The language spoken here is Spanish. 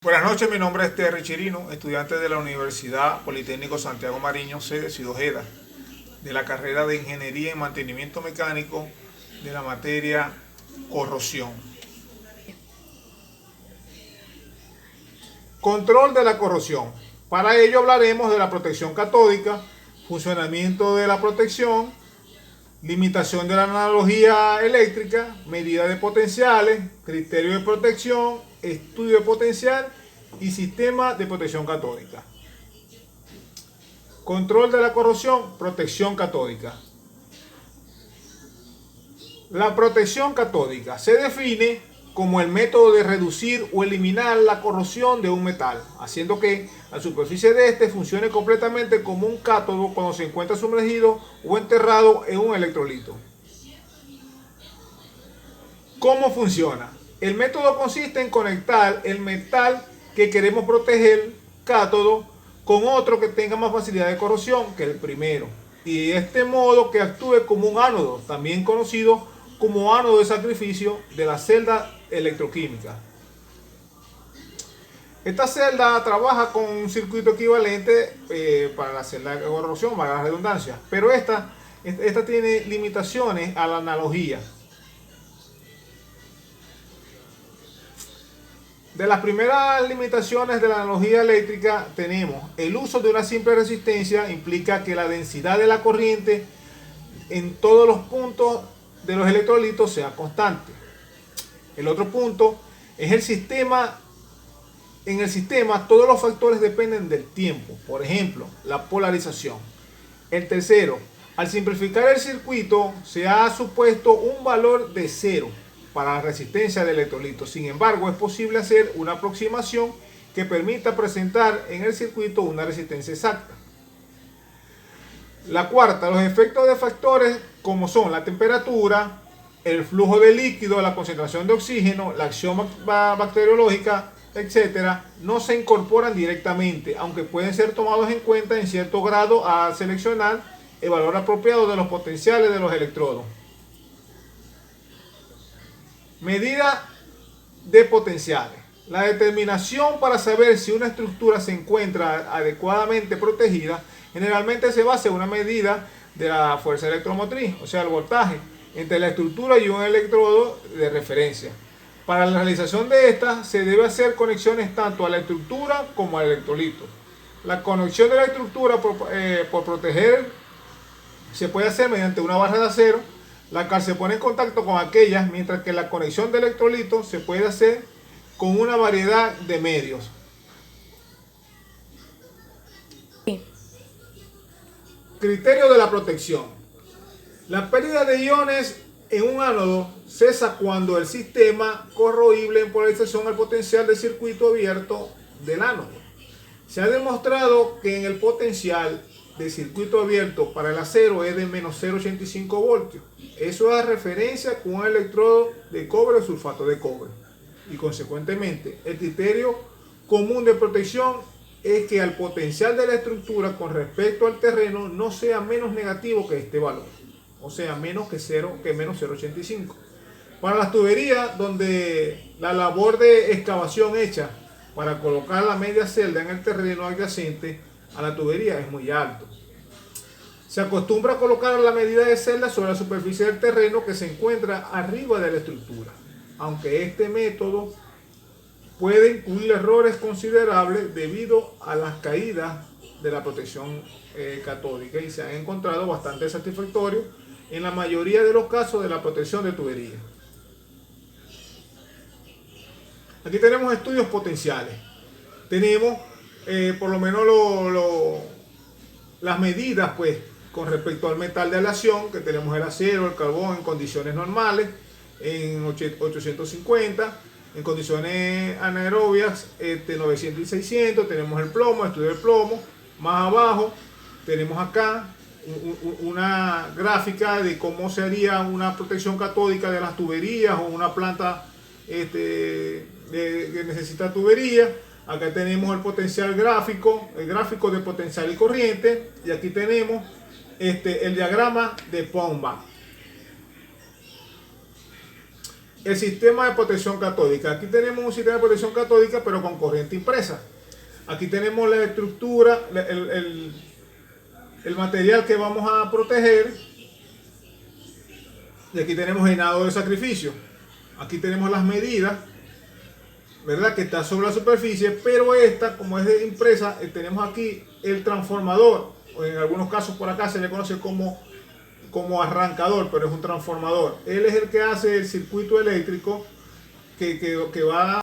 Buenas noches, mi nombre es Terry Chirino, estudiante de la Universidad Politécnico Santiago Mariño, sede Ciudad Ojeda, de la carrera de Ingeniería en Mantenimiento Mecánico de la materia corrosión. Control de la corrosión. Para ello hablaremos de la protección catódica, funcionamiento de la protección, limitación de la analogía eléctrica, medida de potenciales, criterio de protección, estudio de potencial y sistema de protección catódica. Control de la corrosión, protección catódica. La protección catódica se define como el método de reducir o eliminar la corrosión de un metal, haciendo que la superficie de este funcione completamente como un cátodo cuando se encuentra sumergido o enterrado en un electrolito. ¿Cómo funciona? El método consiste en conectar el metal que queremos proteger, cátodo, con otro que tenga más facilidad de corrosión que el primero, y de este modo que actúe como un ánodo, también conocido como ánodo de sacrificio de la celda electroquímica. Esta celda trabaja con un circuito equivalente para la celda de corrosión, para la redundancia, pero esta tiene limitaciones a la analogía. De las primeras limitaciones de la analogía eléctrica tenemos el uso de una simple resistencia, implica que la densidad de la corriente en todos los puntos de los electrolitos sea constante. El otro punto es el sistema. En el sistema todos los factores dependen del tiempo, por ejemplo, la polarización. El tercero, al simplificar el circuito se ha supuesto un valor de 0 para la resistencia del electrolito. Sin embargo, es posible hacer una aproximación que permita presentar en el circuito una resistencia exacta. La cuarta, los efectos de factores como son la temperatura, el flujo de líquido, la concentración de oxígeno, la acción bacteriológica, etcétera, no se incorporan directamente, aunque pueden ser tomados en cuenta en cierto grado a seleccionar el valor apropiado de los potenciales de los electrodos. Medida de potenciales. La determinación para saber si una estructura se encuentra adecuadamente protegida generalmente se basa en una medida de la fuerza electromotriz, o sea, el voltaje, entre la estructura y un electrodo de referencia. Para la realización de esta se debe hacer conexiones tanto a la estructura como al electrolito. La conexión de la estructura por proteger se puede hacer mediante una barra de acero, la cual se pone en contacto con aquellas, mientras que la conexión de electrolito se puede hacer con una variedad de medios. Sí. Criterio de la protección. La pérdida de iones en un ánodo cesa cuando el sistema corroíble en polarización al potencial del circuito abierto del ánodo. Se ha demostrado que en el potencial del circuito abierto para el acero es de menos 0,85 voltios. Eso da referencia con un electrodo de cobre o sulfato de cobre. Y consecuentemente, el criterio común de protección es que el potencial de la estructura con respecto al terreno no sea menos negativo que este valor, o sea, menos que menos 0,85. Para las tuberías, donde la labor de excavación hecha para colocar la media celda en el terreno adyacente a la tubería es muy alto, se acostumbra a colocar la medida de celda sobre la superficie del terreno que se encuentra arriba de la estructura, aunque este método puede incluir errores considerables debido a las caídas de la protección catódica, y se han encontrado bastante satisfactorios en la mayoría de los casos de la protección de tubería. Aquí tenemos estudios potenciales. Tenemos por lo menos las medidas pues con respecto al metal de aleación, que tenemos el acero, el carbón en condiciones normales en 850, en condiciones anaerobias 900 y 600. Tenemos el plomo, estudio del plomo. Más abajo tenemos acá una gráfica de cómo se haría una protección catódica de las tuberías o una planta que necesita tubería. Acá tenemos el potencial gráfico, el gráfico de potencial y corriente, y aquí tenemos el diagrama de Pombach. el sistema de protección catódica. Aquí tenemos un sistema de protección catódica, pero con corriente impresa. Aquí tenemos la estructura, el material que vamos a proteger. Y aquí tenemos el nado de sacrificio. Aquí tenemos las medidas, ¿verdad? Que está sobre la superficie, pero esta, como es de impresa, tenemos aquí el transformador, o en algunos casos por acá se le conoce como arrancador, pero es un transformador. Él es el que hace el circuito eléctrico que va